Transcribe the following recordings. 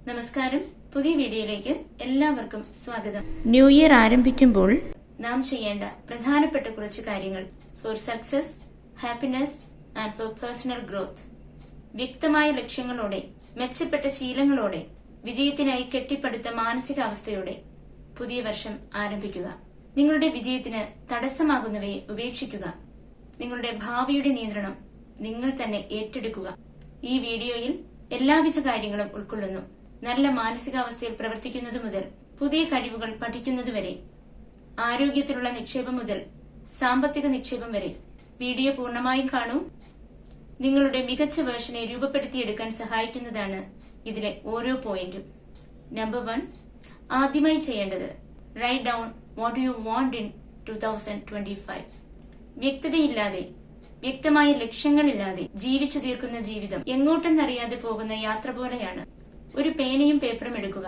നമസ്കാരം. പുതിയ വീഡിയോയിലേക്ക് എല്ലാവർക്കും സ്വാഗതം. ന്യൂ ഇയർ ആരംഭിക്കുമ്പോൾ നാം ചെയ്യേണ്ട പ്രധാനപ്പെട്ട കുറച്ച് കാര്യങ്ങൾ for success, happiness and for personal growth. വ്യക്തമായ ലക്ഷ്യങ്ങളോടെ, മെച്ചപ്പെട്ട ശീലങ്ങളോടെ, വിജയത്തിനായി കെട്ടിപ്പടുത്ത മാനസികാവസ്ഥയോടെ പുതിയ വർഷം ആരംഭിക്കുക. നിങ്ങളുടെ വിജയത്തിന് തടസ്സമാകുന്നവയെ ഉപേക്ഷിക്കുക. നിങ്ങളുടെ ഭാവിയുടെ നിയന്ത്രണം നിങ്ങൾ തന്നെ ഏറ്റെടുക്കുക. ഈ വീഡിയോയിൽ എല്ലാവിധ കാര്യങ്ങളും ഉൾക്കൊള്ളുന്നു. നല്ല മാനസികാവസ്ഥയിൽ പ്രവർത്തിക്കുന്നത് മുതൽ പുതിയ കഴിവുകൾ പഠിക്കുന്നതുവരെ, ആരോഗ്യത്തിലുള്ള നിക്ഷേപം മുതൽ സാമ്പത്തിക നിക്ഷേപം വരെ വീഡിയോ പൂർണ്ണമായും കാണൂ. നിങ്ങളുടെ മികച്ച വേർഷനെ രൂപപ്പെടുത്തിയെടുക്കാൻ സഹായിക്കുന്നതാണ് ഇതിലെ ഓരോ പോയിന്റും. നമ്പർ 1, ആദ്യമായി ചെയ്യേണ്ടത് write down what you want in 2025. വ്യക്തതയില്ലാതെ, വ്യക്തമായ ലക്ഷ്യങ്ങളില്ലാതെ ജീവിച്ചു തീർക്കുന്ന ജീവിതം എങ്ങോട്ടെന്നറിയാതെ പോകുന്ന യാത്ര പോലെയാണ്. ഒരു പേനയും പേപ്പറും എടുക്കുക.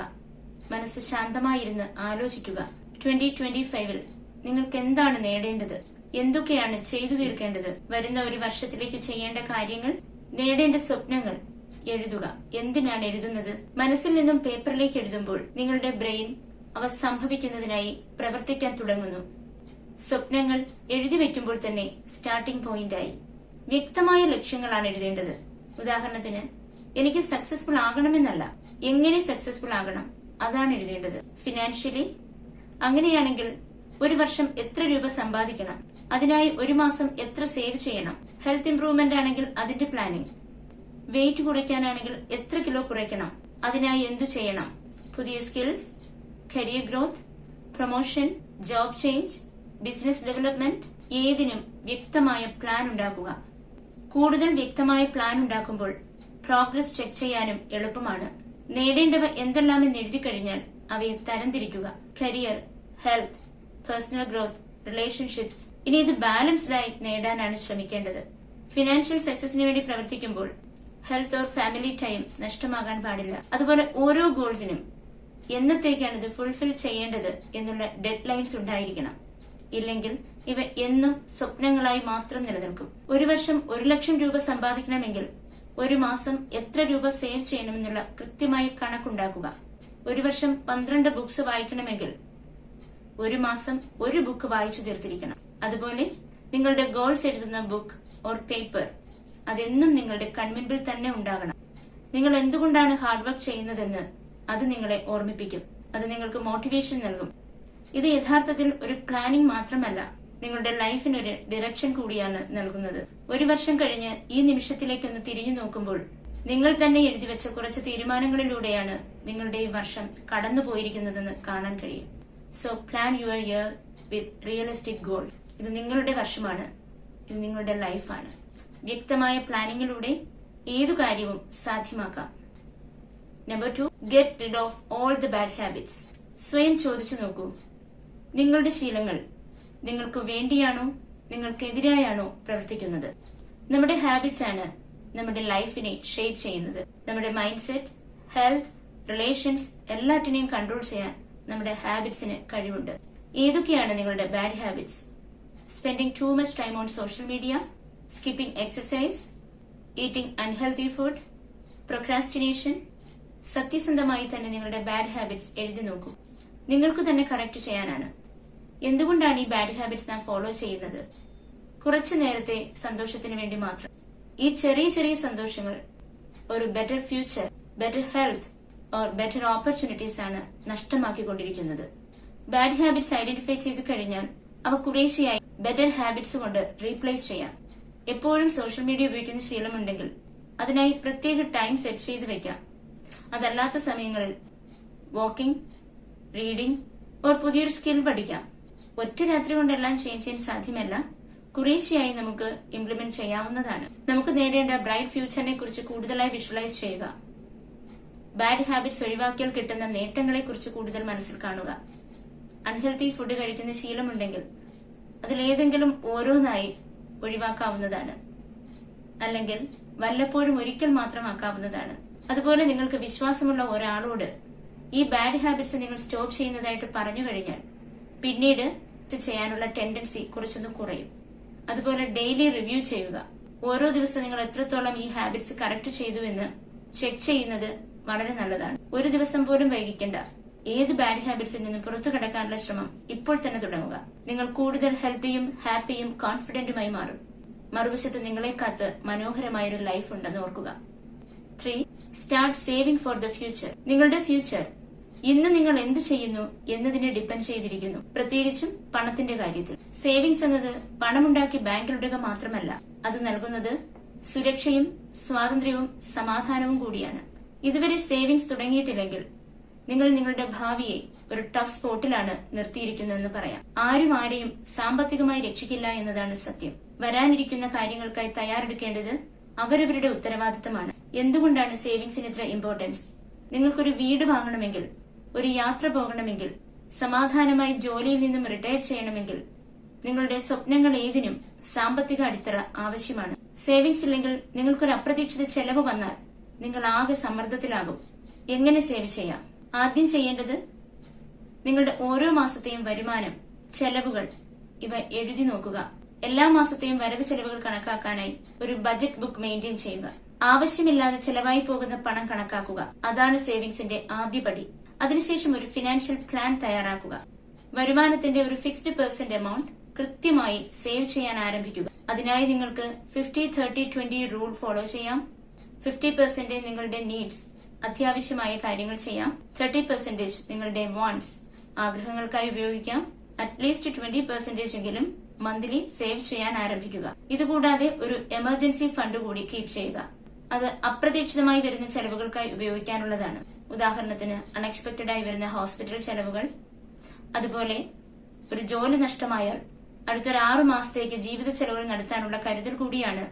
മനസ്സ് ശാന്തമായിരുന്ന് ആലോചിക്കുക. 2025-ൽ നിങ്ങൾക്ക് എന്താണ് നേടേണ്ടത്, എന്തൊക്കെയാണ് ചെയ്തു തീർക്കേണ്ടത്, വരുന്ന ഒരു വർഷത്തിലേക്ക് ചെയ്യേണ്ട കാര്യങ്ങൾ, നേടേണ്ട സ്വപ്നങ്ങൾ എഴുതുക. എന്തിനാണ് എഴുതുന്നത്? മനസ്സിൽ നിന്നും പേപ്പറിലേക്ക് എഴുതുമ്പോൾ നിങ്ങളുടെ ബ്രെയിൻ അവ സംഭവിക്കുന്നതിനായി പ്രവർത്തിക്കാൻ തുടങ്ങുന്നു. സ്വപ്നങ്ങൾ എഴുതി വെക്കുമ്പോൾ തന്നെ സ്റ്റാർട്ടിംഗ് പോയിന്റായി. വ്യക്തമായ ലക്ഷ്യങ്ങളാണ് എഴുതേണ്ടത്. ഉദാഹരണത്തിന്, എനിക്ക് സക്സസ്ഫുൾ ആകണമെന്നല്ല, എങ്ങനെ സക്സസ്ഫുൾ ആകണം അതാണ് എഴുതേണ്ടത്. ഫിനാൻഷ്യലി അങ്ങനെയാണെങ്കിൽ ഒരു വർഷം എത്ര രൂപ സമ്പാദിക്കണം, അതിനായി ഒരു മാസം എത്ര സേവ് ചെയ്യണം. ഹെൽത്ത് ഇംപ്രൂവ്മെന്റ് ആണെങ്കിൽ അതിന്റെ പ്ലാനിംഗ്. വെയിറ്റ് കുറയ്ക്കാനാണെങ്കിൽ എത്ര കിലോ കുറയ്ക്കണം, അതിനായി എന്തു ചെയ്യണം. പുതിയ skills, career growth, promotion, job change, business development, ഏതിനും വ്യക്തമായ പ്ലാൻ ഉണ്ടാക്കുക. കൂടുതൽ വ്യക്തമായ പ്ലാൻ ഉണ്ടാക്കുമ്പോൾ പ്രോഗ്രസ് ചെക്ക് ചെയ്യാനും എളുപ്പമാണ്. നേടേണ്ടവ എന്തെല്ലാമെന്ന് എഴുതി കഴിഞ്ഞാൽ അവയെ തരംതിരിക്കുക. Career, health, personal growth, relationships. ഇനി ഇത് ബാലൻസ്ഡ് ആയി നേടാനാണ് ശ്രമിക്കേണ്ടത്. ഫിനാൻഷ്യൽ സക്സസിന് വേണ്ടി പ്രവർത്തിക്കുമ്പോൾ ഹെൽത്ത് ഓർ ഫാമിലി ടൈം നഷ്ടമാകാൻ പാടില്ല. അതുപോലെ ഓരോ ഗോൾസിനും എന്നത്തേക്കാണ് ഇത് ഫുൾഫിൽ ചെയ്യേണ്ടത് എന്നുള്ള ഡെഡ് ലൈൻസ് ഉണ്ടായിരിക്കണം. ഇല്ലെങ്കിൽ ഇവ എന്നും സ്വപ്നങ്ങളായി മാത്രം നിലനിൽക്കും. ഒരു വർഷം 1 ലക്ഷം രൂപ സമ്പാദിക്കണമെങ്കിൽ ഒരു മാസം എത്ര രൂപ സേവ് ചെയ്യണമെന്നുള്ള കൃത്യമായ കണക്കുണ്ടാക്കുക. ഒരു വർഷം 12 ബുക്സ് വായിക്കണമെങ്കിൽ ഒരു മാസം 1 ബുക്ക് വായിച്ചു തീർത്തിരിക്കണം. അതുപോലെ നിങ്ങളുടെ ഗോൾസ് എഴുതുന്ന ബുക്ക് ഓർ പേപ്പർ അതെന്നും നിങ്ങളുടെ കൺമുൻപിൽ തന്നെ ഉണ്ടാകണം. നിങ്ങൾ എന്തുകൊണ്ടാണ് ഹാർഡ് വർക്ക് ചെയ്യുന്നതെന്ന് അത് നിങ്ങളെ ഓർമ്മിപ്പിക്കും. അത് നിങ്ങൾക്ക് മോട്ടിവേഷൻ നൽകും. ഇത് യഥാർത്ഥത്തിൽ ഒരു പ്ലാനിംഗ് മാത്രമല്ല, നിങ്ങളുടെ ലൈഫിനൊരു ഡയറക്ഷൻ കൂടിയാണ് നൽകുന്നത്. ഒരു വർഷം കഴിഞ്ഞ് ഈ നിമിഷത്തിലേക്കൊന്ന് തിരിഞ്ഞു നോക്കുമ്പോൾ നിങ്ങൾ തന്നെ എഴുതിവെച്ച കുറച്ച് തീരുമാനങ്ങളിലൂടെയാണ് നിങ്ങളുടെ ഈ വർഷം കടന്നുപോയിരിക്കുന്നതെന്ന് കാണാൻ കഴിയും. So plan your year with realistic goal. ഇത് നിങ്ങളുടെ വർഷമാണ്, ഇത് നിങ്ങളുടെ ലൈഫാണ്. വ്യക്തമായ പ്ലാനിങ്ങിലൂടെ ഏതു കാര്യവും സാധ്യമാക്കാം. Number 2, get rid of all the bad habits. സ്വയം ചോദിച്ചു നോക്കൂ, നിങ്ങളുടെ ശീലങ്ങൾ നിങ്ങൾക്ക് വേണ്ടിയാണോ നിങ്ങൾക്കെതിരായാണോ പ്രവർത്തിക്കുന്നത്? നമ്മുടെ ഹാബിറ്റ്സ് ആണ് നമ്മുടെ ലൈഫിനെ ഷേപ്പ് ചെയ്യുന്നത്. നമ്മുടെ മൈൻഡ് സെറ്റ്, ഹെൽത്ത്, റിലേഷൻസ് എല്ലാറ്റിനെയും കൺട്രോൾ ചെയ്യാൻ നമ്മുടെ ഹാബിറ്റ്സിന് കഴിവുണ്ട്. ഏതൊക്കെയാണ് നിങ്ങളുടെ bad habits? Spending too much time on social media, skipping exercise, eating unhealthy food, procrastination. സത്യസന്ധമായി തന്നെ നിങ്ങളുടെ ബാഡ് ഹാബിറ്റ്സ് എഴുതി നോക്കൂ. നിങ്ങൾക്ക് തന്നെ കറക്റ്റ് ചെയ്യാനാണ്. എന്തുകൊണ്ടാണ് ഈ ബാഡ് ഹാബിറ്റ്സ് നാം ഫോളോ ചെയ്യുന്നത്? കുറച്ചു നേരത്തെ സന്തോഷത്തിന് വേണ്ടി മാത്രം. ഈ ചെറിയ ചെറിയ സന്തോഷങ്ങൾ ഒരു better future, better health or better opportunities ആണ് നഷ്ടമാക്കിക്കൊണ്ടിരിക്കുന്നത്. ബാഡ് ഹാബിറ്റ്സ് ഐഡന്റിഫൈ ചെയ്തു കഴിഞ്ഞാൽ അവ കുറേശ്ശെയായി ബെറ്റർ ഹാബിറ്റ്സ് കൊണ്ട് റീപ്ലേസ് ചെയ്യാം. എപ്പോഴും സോഷ്യൽ മീഡിയ ഉപയോഗിക്കുന്ന ശീലമുണ്ടെങ്കിൽ അതിനായി പ്രത്യേക ടൈം സെറ്റ് ചെയ്ത് വെക്കാം. അതല്ലാത്ത സമയങ്ങളിൽ വാക്കിംഗ്, റീഡിംഗ് ഓർ പുതിയൊരു സ്കിൽ പഠിക്കാം. ഒറ്റ രാത്രി കൊണ്ടെല്ലാം ചേഞ്ച് ചെയ്യാൻ സാധ്യമല്ല. കുറേശ്ശെയായി നമുക്ക് ഇംപ്ലിമെന്റ് ചെയ്യാവുന്നതാണ്. നമുക്ക് നേടേണ്ട ബ്രൈറ്റ് ഫ്യൂച്ചറിനെ കുറിച്ച് കൂടുതലായി വിഷ്വലൈസ് ചെയ്യുക. ബാഡ് ഹാബിറ്റ്സ് ഒഴിവാക്കിയാൽ കിട്ടുന്ന നേട്ടങ്ങളെ കുറിച്ച് കൂടുതൽ മനസ്സിൽ കാണുക. അൺഹെൽത്തി ഫുഡ് കഴിക്കുന്ന ശീലമുണ്ടെങ്കിൽ അതിലേതെങ്കിലും ഓരോന്നായി ഒഴിവാക്കാവുന്നതാണ്. അല്ലെങ്കിൽ വല്ലപ്പോഴും ഒരിക്കൽ മാത്രമാക്കാവുന്നതാണ്. അതുപോലെ നിങ്ങൾക്ക് വിശ്വാസമുള്ള ഒരാളോട് ഈ ബാഡ് ഹാബിറ്റ്സ് നിങ്ങൾ സ്റ്റോപ്പ് ചെയ്യുന്നതായിട്ട് പറഞ്ഞു കഴിഞ്ഞാൽ പിന്നീട് ചെയ്യാനുള്ള ടെൻഡൻസി കുറച്ചൊന്ന് കുറയും. അതുപോലെ ഡെയിലി റിവ്യൂ ചെയ്യുക. ഓരോ ദിവസം നിങ്ങൾ എത്രത്തോളം ഈ ഹാബിറ്റ്സ് കറക്റ്റ് ചെയ്തു എന്ന് ചെക്ക് ചെയ്യുന്നത് വളരെ നല്ലതാണ്. ഒരു ദിവസം പോലും വൈകിക്കേണ്ട. ഏത് ബാഡ് ഹാബിറ്റ്സിൽ നിന്നും പുറത്തു കടക്കാനുള്ള ശ്രമം ഇപ്പോൾ തന്നെ തുടങ്ങുക. നിങ്ങൾ കൂടുതൽ ഹെൽത്തിയും ഹാപ്പിയും കോൺഫിഡന്റുമായി മാറും. മറുവശത്ത് നിങ്ങളെ കാത്ത് മനോഹരമായൊരു ലൈഫ് ഉണ്ടെന്ന് ഓർക്കുക. 3. Start saving for the future. നിങ്ങളുടെ ഫ്യൂച്ചർ ഇന്ന് നിങ്ങൾ എന്ത് ചെയ്യുന്നു എന്നതിനെ ഡിപ്പെൻഡ് ചെയ്തിരിക്കുന്നു, പ്രത്യേകിച്ചും പണത്തിന്റെ കാര്യത്തിൽ. സേവിങ്സ് എന്നത് പണമുണ്ടാക്കി ബാങ്കിലിടുക മാത്രമല്ല, അത് നൽകുന്നത് സുരക്ഷയും സ്വാതന്ത്ര്യവും സമാധാനവും കൂടിയാണ്. ഇതുവരെ സേവിങ്സ് തുടങ്ങിയിട്ടില്ലെങ്കിൽ നിങ്ങൾ നിങ്ങളുടെ ഭാവിയെ ഒരു ടഫ് സ്പോട്ടിലാണ് നിർത്തിയിരിക്കുന്നതെന്ന് പറയാം. ആരും ആരെയും സാമ്പത്തികമായി രക്ഷിക്കില്ല എന്നതാണ് സത്യം. വരാനിരിക്കുന്ന കാര്യങ്ങൾക്കായി തയ്യാറെടുക്കേണ്ടത് അവരവരുടെ ഉത്തരവാദിത്തമാണ്. എന്തുകൊണ്ടാണ് സേവിങ്സിന് ഇത്ര ഇമ്പോർട്ടൻസ്? നിങ്ങൾക്കൊരു വീട് വാങ്ങണമെങ്കിൽ, ഒരു യാത്ര പോകണമെങ്കിൽ, സമാധാനമായി ജോലിയിൽ നിന്നും റിട്ടയർ ചെയ്യണമെങ്കിൽ, നിങ്ങളുടെ സ്വപ്നങ്ങൾ ഏതിനും സാമ്പത്തിക അടിത്തറ ആവശ്യമാണ്. സേവിങ്സ് ഇല്ലെങ്കിൽ നിങ്ങൾക്കൊരു അപ്രതീക്ഷിത ചെലവ് വന്നാൽ നിങ്ങൾ ആകെ സമ്മർദ്ദത്തിലാകും. എങ്ങനെ സേവ് ചെയ്യാം? ആദ്യം ചെയ്യേണ്ടത് നിങ്ങളുടെ ഓരോ മാസത്തെയും വരുമാനം, ചെലവുകൾ ഇവ എഴുതി നോക്കുക. എല്ലാ മാസത്തെയും വരവ് ചെലവുകൾ കണക്കാക്കാനായി ഒരു ബജറ്റ് ബുക്ക് മെയിൻറ്റെയിൻ ചെയ്യുക. ആവശ്യമില്ലാതെ ചെലവായി പോകുന്ന പണം കണക്കാക്കുക. അതാണ് സേവിങ്സിന്റെ ആദ്യപടി. അതിനുശേഷം ഒരു ഫിനാൻഷ്യൽ പ്ലാൻ തയ്യാറാക്കുക. വരുമാനത്തിന്റെ ഒരു ഫിക്സ്ഡ് % എമൗണ്ട് കൃത്യമായി സേവ് ചെയ്യാൻ ആരംഭിക്കുക. അതിനായി നിങ്ങൾക്ക് 50-30-20 റൂൾ ഫോളോ ചെയ്യാം. 50% നിങ്ങളുടെ നീഡ്സ്, അത്യാവശ്യമായ കാര്യങ്ങൾ ചെയ്യാം. 30% നിങ്ങളുടെ വാണ്ട്സ്, ആഗ്രഹങ്ങൾക്കായി ഉപയോഗിക്കാം. അറ്റ്ലീസ്റ്റ് 20% എങ്കിലും മന്ത്ലി സേവ് ചെയ്യാൻ ആരംഭിക്കുക. ഇതുകൂടാതെ ഒരു എമർജൻസി ഫണ്ട് കൂടി കീപ് ചെയ്യുക. അത് അപ്രതീക്ഷിതമായി വരുന്ന ചെലവുകൾക്കായി ഉപയോഗിക്കാനുള്ളതാണ്. ഉദാഹരണത്തിന് അൺഎക്സ്പെക്ടഡ് ആയി വരുന്ന ഹോസ്പിറ്റൽ ചെലവുകൾ. അതുപോലെ ഒരു ജോലി നഷ്ടമായാൽ അടുത്തൊരു 6 മാസത്തേക്ക് ജീവിത ചെലവുകൾ നടത്താനുള്ള കരുതൽ കൂടിയാണ്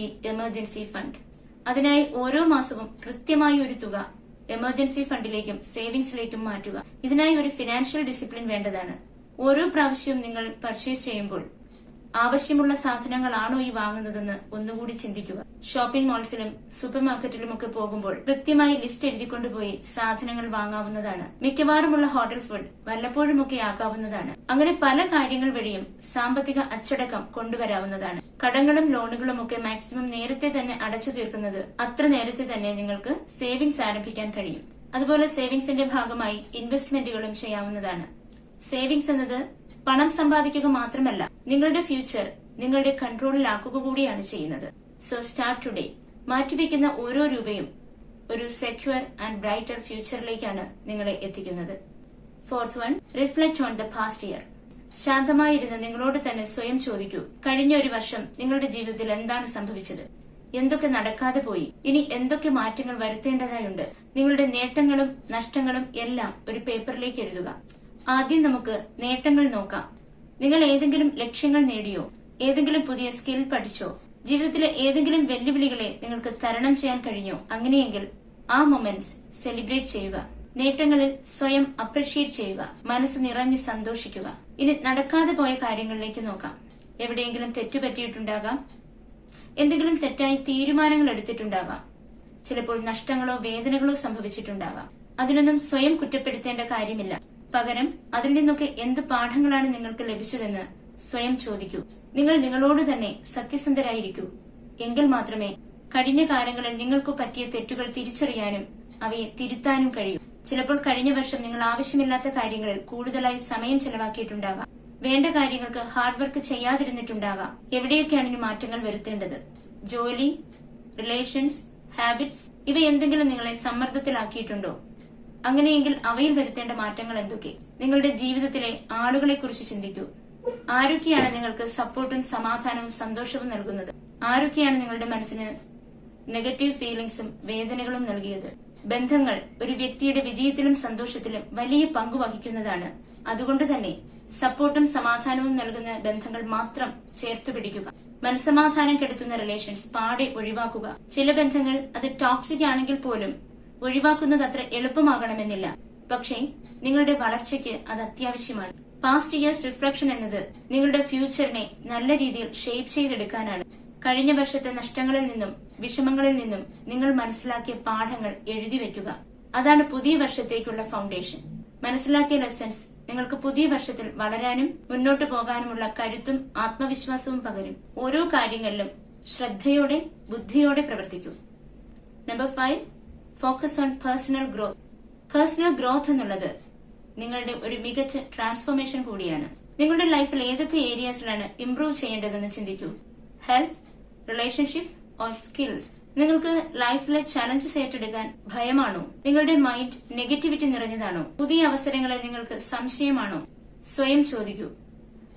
ഈ എമർജൻസി ഫണ്ട്. അതിനായി ഓരോ മാസവും കൃത്യമായി ഒരു തുക എമർജൻസി ഫണ്ടിലേക്കും സേവിങ്സിലേക്കും മാറ്റുക. ഇതിനായി ഒരു ഫിനാൻഷ്യൽ ഡിസിപ്ലിൻ വേണ്ടതാണ്. ഓരോ പ്രാവശ്യവും നിങ്ങൾ പർച്ചേസ് ചെയ്യുമ്പോൾ ആവശ്യമുള്ള സാധനങ്ങളാണോ ഈ വാങ്ങുന്നതെന്ന് ഒന്നുകൂടി ചിന്തിക്കുക. ഷോപ്പിംഗ് മാൾസിലും സൂപ്പർ മാർക്കറ്റിലുമൊക്കെ പോകുമ്പോൾ കൃത്യമായി ലിസ്റ്റ് എഴുതിക്കൊണ്ടുപോയി സാധനങ്ങൾ വാങ്ങാവുന്നതാണ്. മിക്കവാറുമുള്ള ഹോട്ടൽ ഫുഡ് വല്ലപ്പോഴുമൊക്കെ ആക്കാവുന്നതാണ്. അങ്ങനെ പല കാര്യങ്ങൾ വഴിയും സാമ്പത്തിക അച്ചടക്കം കൊണ്ടുവരാവുന്നതാണ്. കടങ്ങളും ലോണുകളും ഒക്കെ മാക്സിമം നേരത്തെ തന്നെ അടച്ചു തീർക്കുന്നത് അത്ര നേരത്തെ തന്നെ നിങ്ങൾക്ക് സേവിങ്സ് ആരംഭിക്കാൻ കഴിയും. അതുപോലെ സേവിങ്സിന്റെ ഭാഗമായി ഇൻവെസ്റ്റ്മെന്റുകളും ചെയ്യാവുന്നതാണ്. സേവിങ്സ് എന്നത് പണം സമ്പാദിക്കുക മാത്രമല്ല, നിങ്ങളുടെ ഫ്യൂച്ചർ നിങ്ങളുടെ കൺട്രോളിലാക്കുക കൂടിയാണ് ചെയ്യുന്നത്. So start today. മാറ്റിവെക്കുന്ന ഓരോ രൂപയും ഒരു സെക്യൂർ ആൻഡ് ബ്രൈറ്റർ ഫ്യൂച്ചറിലേക്കാണ് നിങ്ങളെ എത്തിക്കുന്നത്. 4th one, reflect on the past year. ശാന്തമായിരുന്ന് നിങ്ങളോട് തന്നെ സ്വയം ചോദിക്കൂ, കഴിഞ്ഞ ഒരു വർഷം നിങ്ങളുടെ ജീവിതത്തിൽ എന്താണ് സംഭവിച്ചത്? എന്തൊക്കെ നടക്കാതെ പോയി? ഇനി എന്തൊക്കെ മാറ്റങ്ങൾ വരുത്തേണ്ടതായുണ്ട്? നിങ്ങളുടെ നേട്ടങ്ങളും നഷ്ടങ്ങളും എല്ലാം ഒരു പേപ്പറിലേക്ക് എഴുതുക. ആദ്യം നമുക്ക് നേട്ടങ്ങൾ നോക്കാം. നിങ്ങൾ ഏതെങ്കിലും ലക്ഷ്യങ്ങൾ നേടിയോ? ഏതെങ്കിലും പുതിയ സ്കിൽ പഠിച്ചോ? ജീവിതത്തിലെ ഏതെങ്കിലും വെല്ലുവിളികളെ നിങ്ങൾക്ക് തരണം ചെയ്യാൻ കഴിഞ്ഞോ? അങ്ങനെയെങ്കിൽ ആ മൊമെന്റ്സ് സെലിബ്രേറ്റ് ചെയ്യുക. നേട്ടങ്ങളിൽ സ്വയം അപ്രിഷിയേറ്റ് ചെയ്യുക. മനസ്സ് നിറഞ്ഞ് സന്തോഷിക്കുക. ഇനി നടക്കാതെ പോയ കാര്യങ്ങളിലേക്ക് നോക്കാം. എവിടെയെങ്കിലും തെറ്റുപറ്റിയിട്ടുണ്ടാകാം. എന്തെങ്കിലും തെറ്റായി തീരുമാനങ്ങൾ എടുത്തിട്ടുണ്ടാകാം. ചിലപ്പോൾ നഷ്ടങ്ങളോ വേദനകളോ സംഭവിച്ചിട്ടുണ്ടാകാം. അതിനൊന്നും സ്വയം കുറ്റപ്പെടുത്തേണ്ട കാര്യമില്ല. പകരം അതിൽ നിന്നൊക്കെ എന്ത് പാഠങ്ങളാണ് നിങ്ങൾക്ക് ലഭിച്ചതെന്ന് സ്വയം ചോദിക്കൂ. നിങ്ങൾ നിങ്ങളോട് തന്നെ സത്യസന്ധരായിരിക്കൂ. എങ്കിൽ മാത്രമേ കഴിഞ്ഞ കാലങ്ങളിൽ നിങ്ങൾക്ക് പറ്റിയ തെറ്റുകൾ തിരിച്ചറിയാനും അവയെ തിരുത്താനും കഴിയൂ. ചിലപ്പോൾ കഴിഞ്ഞ വർഷം നിങ്ങൾ ആവശ്യമില്ലാത്ത കാര്യങ്ങളിൽ കൂടുതലായി സമയം ചെലവാക്കിയിട്ടുണ്ടാകാം. വേണ്ട കാര്യങ്ങൾക്ക് ഹാർഡ് വർക്ക് ചെയ്യാതിരുന്നിട്ടുണ്ടാകാം. എവിടെയൊക്കെയാണ് ഇനി മാറ്റങ്ങൾ വരുത്തേണ്ടത്? ജോലി, റിലേഷൻസ്, ഹാബിറ്റ്സ് ഇവ എന്തെങ്കിലും നിങ്ങളെ സമ്മർദ്ദത്തിലാക്കിയിട്ടുണ്ടോ? അങ്ങനെയെങ്കിൽ അവയിൽ വരുത്തേണ്ട മാറ്റങ്ങൾ എന്തൊക്കെ? നിങ്ങളുടെ ജീവിതത്തിലെ ആളുകളെ കുറിച്ച് ചിന്തിക്കൂ. ആരൊക്കെയാണ് നിങ്ങൾക്ക് സപ്പോർട്ടും സമാധാനവും സന്തോഷവും നൽകുന്നത്? ആരൊക്കെയാണ് നിങ്ങളുടെ മനസ്സിന് നെഗറ്റീവ് ഫീലിംഗ്സും വേദനകളും നൽകിയത്? ബന്ധങ്ങൾ ഒരു വ്യക്തിയുടെ വിജയത്തിലും സന്തോഷത്തിലും വലിയ പങ്ക് വഹിക്കുന്നതാണ്. അതുകൊണ്ട് തന്നെ സപ്പോർട്ടും സമാധാനവും നൽകുന്ന ബന്ധങ്ങൾ മാത്രം ചേർത്തു പിടിക്കുക. മനസ്സമാധാനം കെടുത്തുന്ന റിലേഷൻസ് പാടെ ഒഴിവാക്കുക. ചില ബന്ധങ്ങൾ അത് ടോക്സിക് ആണെങ്കിൽ പോലും ഒഴിവാക്കുന്നത് അത്ര എളുപ്പമാകണമെന്നില്ല. പക്ഷേ നിങ്ങളുടെ വളർച്ചയ്ക്ക് അത് അത്യാവശ്യമാണ്. പാസ്റ്റ് ഇയേഴ്സ് റിഫ്ലക്ഷൻ എന്നത് നിങ്ങളുടെ ഫ്യൂച്ചറിനെ നല്ല രീതിയിൽ ഷേപ്പ് ചെയ്തെടുക്കാനാണ്. കഴിഞ്ഞ വർഷത്തെ നഷ്ടങ്ങളിൽ നിന്നും വിഷമങ്ങളിൽ നിന്നും നിങ്ങൾ മനസ്സിലാക്കിയ പാഠങ്ങൾ എഴുതി വെക്കുക. അതാണ് പുതിയ വർഷത്തേക്കുള്ള ഫൗണ്ടേഷൻ. മനസ്സിലാക്കിയ ലെസൺസ് നിങ്ങൾക്ക് പുതിയ വർഷത്തിൽ വളരാനും മുന്നോട്ടു പോകാനുമുള്ള കരുത്തും ആത്മവിശ്വാസവും പകരും. ഓരോ കാര്യങ്ങളിലും ശ്രദ്ധയോടെ ബുദ്ധിയോടെ പ്രവർത്തിക്കൂ. Number 5, focus on personal growth. Personal growth എന്നുള്ളത് നിങ്ങളുടെ ഒരു മികച്ച ട്രാൻസ്ഫോർമേഷൻ കൂടിയാണ്. നിങ്ങളുടെ ലൈഫിൽ ഏതൊക്കെ ഏരിയാസിലാണ് ഇംപ്രൂവ് ചെയ്യേണ്ടതെന്ന് ചിന്തിക്കൂ. Health, relationship or skills. നിങ്ങൾക്ക് ലൈഫിലെ ചലഞ്ചസ് ഏറ്റെടുക്കാൻ ഭയമാണോ? നിങ്ങളുടെ മൈൻഡ് നെഗറ്റിവിറ്റി നിറഞ്ഞതാണോ? പുതിയ അവസരങ്ങളെ നിങ്ങൾക്ക് സംശയമാണോ? സ്വയം ചോദിക്കൂ.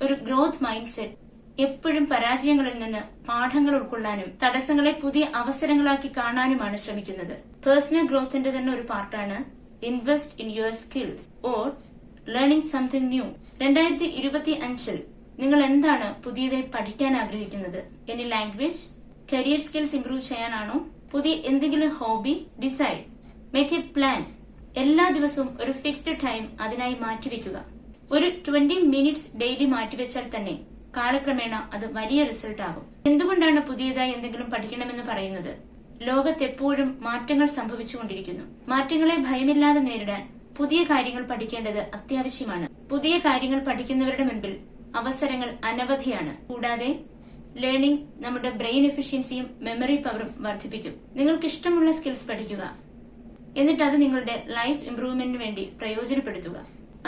ഒരു ഗ്രോത്ത് മൈൻഡ് സെറ്റ് എപ്പോഴും പരാജയങ്ങളിൽ നിന്ന് പാഠങ്ങൾ ഉൾക്കൊള്ളാനും തടസ്സങ്ങളെ പുതിയ അവസരങ്ങളാക്കി കാണാനുമാണ് ശ്രമിക്കുന്നത്. പേഴ്സണൽ ഗ്രോത്തിന്റെ തന്നെ ഒരു പാർട്ടാണ് invest in your skills or learning something new. 2025 നിങ്ങൾ എന്താണ് പുതിയതായി പഠിക്കാൻ ആഗ്രഹിക്കുന്നത്? Any language, career skills improve ചെയ്യാനാണോ? പുതിയ എന്തെങ്കിലും hobby? Decide, make A plan. എല്ലാ ദിവസവും ഒരു ഫിക്സ്ഡ് ടൈം അതിനായി മാറ്റിവെക്കുക. ഒരു 20 മിനിറ്റ്സ് ഡെയിലി മാറ്റിവെച്ചാൽ തന്നെ കാലക്രമേണ അത് വലിയ റിസൾട്ട് ആകും. എന്തുകൊണ്ടാണ് പുതിയതായി എന്തെങ്കിലും പഠിക്കണമെന്ന് പറയുന്നത്? ലോകത്തെപ്പോഴും മാറ്റങ്ങൾ സംഭവിച്ചുകൊണ്ടിരിക്കുന്നു. മാറ്റങ്ങളെ ഭയമില്ലാതെ നേരിടാൻ പുതിയ കാര്യങ്ങൾ പഠിക്കേണ്ടത് അത്യാവശ്യമാണ്. പുതിയ കാര്യങ്ങൾ പഠിക്കുന്നവരുടെ മുൻപിൽ അവസരങ്ങൾ അനവധിയാണ്. കൂടാതെ ലേണിംഗ് നമ്മുടെ ബ്രെയിൻ എഫിഷ്യൻസിയും മെമ്മറി പവറും വർദ്ധിപ്പിക്കും. നിങ്ങൾക്ക് ഇഷ്ടമുള്ള സ്കിൽസ് പഠിക്കുക, എന്നിട്ട് അത് നിങ്ങളുടെ ലൈഫ് ഇംപ്രൂവ്മെന്റിന് വേണ്ടി പ്രയോജനപ്പെടുത്തുക.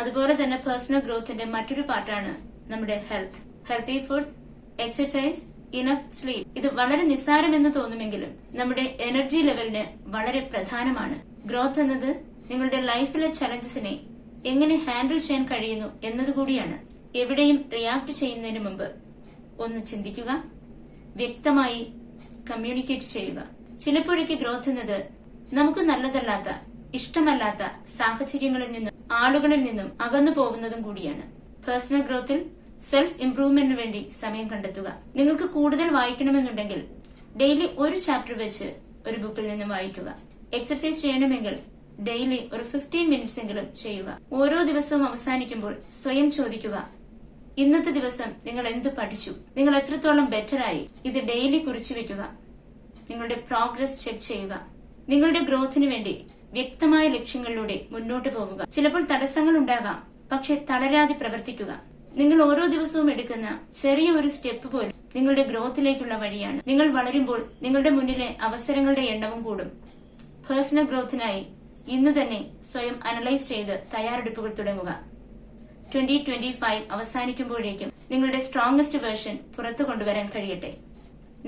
അതുപോലെ തന്നെ പേഴ്സണൽ ഗ്രോത്തിന്റെ മറ്റൊരു പാർട്ടാണ് നമ്മുടെ health. Healthy food, exercise, enough sleep. ഇത് വളരെ നിസ്സാരമെന്ന് തോന്നുമെങ്കിലും നമ്മുടെ എനർജി ലെവലിന് വളരെ പ്രധാനമാണ്. ഗ്രോത്ത് എന്നത് നിങ്ങളുടെ ലൈഫിലെ ചലഞ്ചസിനെ എങ്ങനെ ഹാൻഡിൽ ചെയ്യാൻ കഴിയുന്നു എന്നതുകൂടിയാണ്. എവിടെയും റിയാക്ട് ചെയ്യുന്നതിന് മുമ്പ് ഒന്ന് ചിന്തിക്കുക, വ്യക്തമായി കമ്മ്യൂണിക്കേറ്റ് ചെയ്യുക. ചിലപ്പോഴൊക്കെ ഗ്രോത്ത് എന്നത് നമുക്ക് നല്ലതല്ലാത്ത, ഇഷ്ടമല്ലാത്ത സാഹചര്യങ്ങളിൽ നിന്നും ആളുകളിൽ നിന്നും അകന്നു പോകുന്നതും കൂടിയാണ്. പേഴ്സണൽ ഗ്രോത്തിൽ സെൽഫ് ഇംപ്രൂവ്മെന്റിന് വേണ്ടി സമയം കണ്ടെത്തുക. നിങ്ങൾക്ക് കൂടുതൽ വായിക്കണമെന്നുണ്ടെങ്കിൽ ഡെയിലി ഒരു ചാപ്റ്റർ വെച്ച് ഒരു ബുക്കിൽ നിന്ന് വായിക്കുക. എക്സർസൈസ് ചെയ്യണമെങ്കിൽ ഡെയിലി ഒരു 15 മിനിറ്റ്സ് എങ്കിലും ചെയ്യുക. ഓരോ ദിവസവും അവസാനിക്കുമ്പോൾ സ്വയം ചോദിക്കുക, ഇന്നത്തെ ദിവസം നിങ്ങൾ എന്ത് പഠിച്ചു? നിങ്ങൾ എത്രത്തോളം ബെറ്ററായി? ഇത് ഡെയിലി കുറിച്ചു വെക്കുക. നിങ്ങളുടെ പ്രോഗ്രസ് ചെക്ക് ചെയ്യുക. നിങ്ങളുടെ ഗ്രോത്തിന് വേണ്ടി വ്യക്തമായ ലക്ഷ്യങ്ങളിലൂടെ മുന്നോട്ട് പോവുക. ചിലപ്പോൾ തടസ്സങ്ങൾ ഉണ്ടാകാം, പക്ഷെ തളരാതെ പ്രവർത്തിക്കുക. നിങ്ങൾ ഓരോ ദിവസവും എടുക്കുന്ന ചെറിയ ഒരു സ്റ്റെപ്പ് പോലും നിങ്ങളുടെ ഗ്രോത്തിലേക്കുള്ള വഴിയാണ്. നിങ്ങൾ വളരുമ്പോൾ നിങ്ങളുടെ മുന്നിലെ അവസരങ്ങളുടെ എണ്ണവും കൂടും. പേഴ്സണൽ ഗ്രോത്തിനായി ഇന്ന് തന്നെ സ്വയം അനലൈസ് ചെയ്ത് തയ്യാറെടുപ്പുകൾ തുടങ്ങുക. 2025 അവസാനിക്കുമ്പോഴേക്കും നിങ്ങളുടെ സ്ട്രോങ്സ്റ്റ് വേർഷൻ പുറത്തു കൊണ്ടുവരാൻ കഴിയട്ടെ.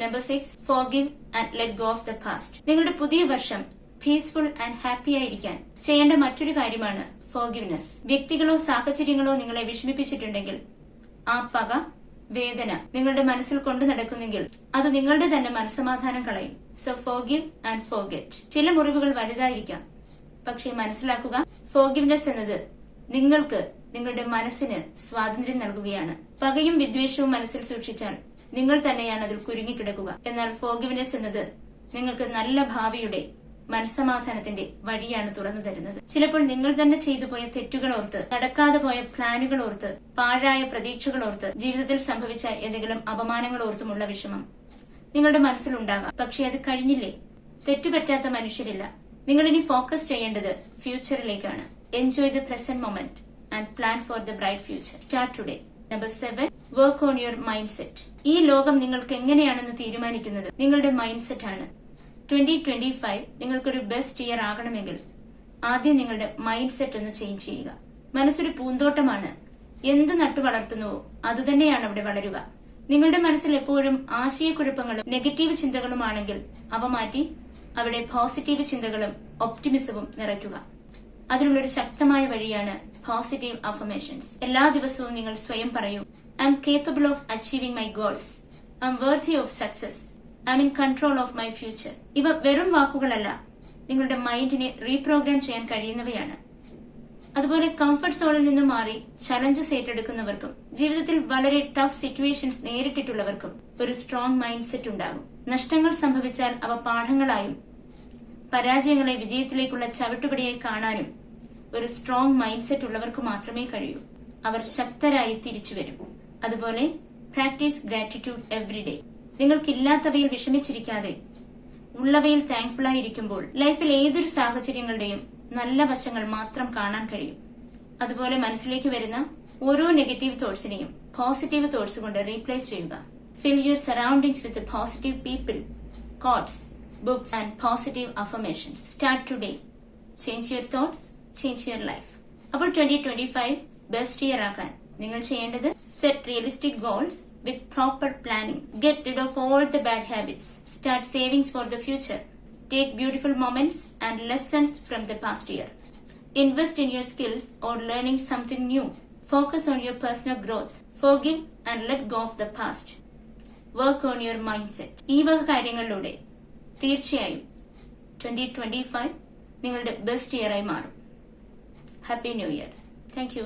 Number 6, forgive and let go of the past. നിങ്ങളുടെ പുതിയ വർഷം പീസ്ഫുൾ ആൻഡ് ഹാപ്പി ആയിരിക്കാൻ ചെയ്യേണ്ട മറ്റൊരു കാര്യമാണ് ഫോർഗിവ്നെസ്. വ്യക്തികളോ സാഹചര്യങ്ങളോ നിങ്ങളെ വിഷമിപ്പിച്ചിട്ടുണ്ടെങ്കിൽ ആ പക, വേദന നിങ്ങളുടെ മനസ്സിൽ കൊണ്ടു നടക്കുന്നെങ്കിൽ അത് നിങ്ങളുടെ തന്നെ മനസ്സമാധാനം കളയും. So forgive and forget. ചില മുറിവുകൾ വലുതായിരിക്കാം, പക്ഷേ മനസ്സിലാക്കുക, ഫോർഗിവ്നെസ് എന്നത് നിങ്ങൾക്ക് നിങ്ങളുടെ മനസ്സിന് സ്വാതന്ത്ര്യം നൽകുകയാണ്. പകയും വിദ്വേഷവും മനസ്സിൽ സൂക്ഷിച്ചാൽ നിങ്ങൾ തന്നെയാണ് അതിൽ കുരുങ്ങിക്കിടക്കുക. എന്നാൽ ഫോർഗിവ്നെസ് എന്നത് നിങ്ങൾക്ക് നല്ല ഭാവിയുടെ മനസ്സമാധാനത്തിന്റെ വഴിയാണ് തുറന്നു തരുന്നത്. ചിലപ്പോൾ നിങ്ങൾ തന്നെ ചെയ്തു പോയ തെറ്റുകൾ ഓർത്ത്, നടക്കാതെ പോയ പ്ലാനുകൾ ഓർത്ത്, പാഴായ പ്രതീക്ഷകൾ ഓർത്ത്, ജീവിതത്തിൽ സംഭവിച്ച ഏതെങ്കിലും അപമാനങ്ങൾ ഓർത്തുമുള്ള വിഷമം നിങ്ങളുടെ മനസ്സിലുണ്ടാകാം. പക്ഷെ അത് കഴിഞ്ഞില്ലേ? തെറ്റുപറ്റാത്ത മനുഷ്യരില്ല. നിങ്ങൾ ഇനി ഫോക്കസ് ചെയ്യേണ്ടത് ഫ്യൂച്ചറിലേക്കാണ്. Enjoy the present moment and plan for the bright future. Start today. Number 7, work on your mind set. ഈ ലോകം നിങ്ങൾക്ക് എങ്ങനെയാണെന്ന് തീരുമാനിക്കുന്നത് നിങ്ങളുടെ മൈൻഡ് സെറ്റ് ആണ്. 2025 നിങ്ങൾക്കൊരു ബെസ്റ്റ് ഇയർ ആകണമെങ്കിൽ ആദ്യം നിങ്ങളുടെ മൈൻഡ് സെറ്റ് ഒന്ന് ചേഞ്ച് ചെയ്യുക. മനസ്സൊരു പൂന്തോട്ടമാണ്. എന്ത് നട്ടു വളർത്തുന്നുവോ അതുതന്നെയാണ് അവിടെ വളരുക. നിങ്ങളുടെ മനസ്സിൽ എപ്പോഴും ആശയക്കുഴപ്പങ്ങളും നെഗറ്റീവ് ചിന്തകളുമാണെങ്കിൽ അവ മാറ്റി അവിടെ പോസിറ്റീവ് ചിന്തകളും ഒപ്റ്റിമിസവും നിറയ്ക്കുക. അതിനുള്ളൊരു ശക്തമായ വഴിയാണ് പോസിറ്റീവ് അഫർമേഷൻസ്. എല്ലാ ദിവസവും നിങ്ങൾ സ്വയം പറയൂ, I M capable of achieving my goals, I M worthy of success, I M in control of my future. ഇവ വെറും വാക്കുകളല്ല, നിങ്ങളുടെ മൈൻഡിനെ റീപ്രോഗ്രാം ചെയ്യാൻ കഴിയുന്നവയാണ്. അതുപോലെ കംഫർട്ട് സോണിൽ നിന്നും മാറി ചലഞ്ചസ് ഏറ്റെടുക്കുന്നവർക്കും ജീവിതത്തിൽ വളരെ ടഫ് സിറ്റുവേഷൻസ് നേരിട്ടിട്ടുള്ളവർക്കും ഒരു സ്ട്രോങ് മൈൻഡ് സെറ്റ് ഉണ്ടാകും. നഷ്ടങ്ങൾ സംഭവിച്ചാൽ അവ പാഠങ്ങളായും പരാജയങ്ങളെ വിജയത്തിലേക്കുള്ള ചവിട്ടുപടിയായി കാണാനും ഒരു സ്ട്രോങ് മൈൻഡ് സെറ്റ് ഉള്ളവർക്ക് മാത്രമേ കഴിയൂ. അവർ ശക്തരായി തിരിച്ചുവരും. അതുപോലെ പ്രാക്ടീസ് ഗ്രാറ്റിറ്റ്യൂഡ് എവ്രിഡേ. നിങ്ങൾക്കില്ലാത്തവയിൽ വിഷമിച്ചിരിക്കാതെ ഉള്ളവയിൽ താങ്ക്ഫുൾ ആയിരിക്കുമ്പോൾ ലൈഫിൽ ഏതൊരു സാഹചര്യങ്ങളുടെയും നല്ല വശങ്ങൾ മാത്രം കാണാൻ കഴിയും. അതുപോലെ മനസ്സിലേക്ക് വരുന്ന ഓരോ നെഗറ്റീവ് തോട്ട്സിനെയും പോസിറ്റീവ് തോട്ട്സ് കൊണ്ട് റീപ്ലേസ് ചെയ്യുക. Fill your surroundings with positive people, quotes books and positive affirmations. Start today. Change your thoughts, change your life. അപ്പോൾ 2025 ബെസ്റ്റ് ഇയർ ആക്കാൻ നിങ്ങൾ ചെയ്യേണ്ടത് set realistic goals with proper planning. Get rid of all the bad habits. Start savings for the future. Take beautiful moments and lessons from the past year. Invest in your skills or learning something new. Focus on your personal growth. Forgive and let go of the past. Work on your mindset. ഈ വക കാര്യങ്ങളിലൂടെ തീർച്ചയായും 2025 നിങ്ങളുടെ best year ആയി മാറും. Happy new year. Thank you.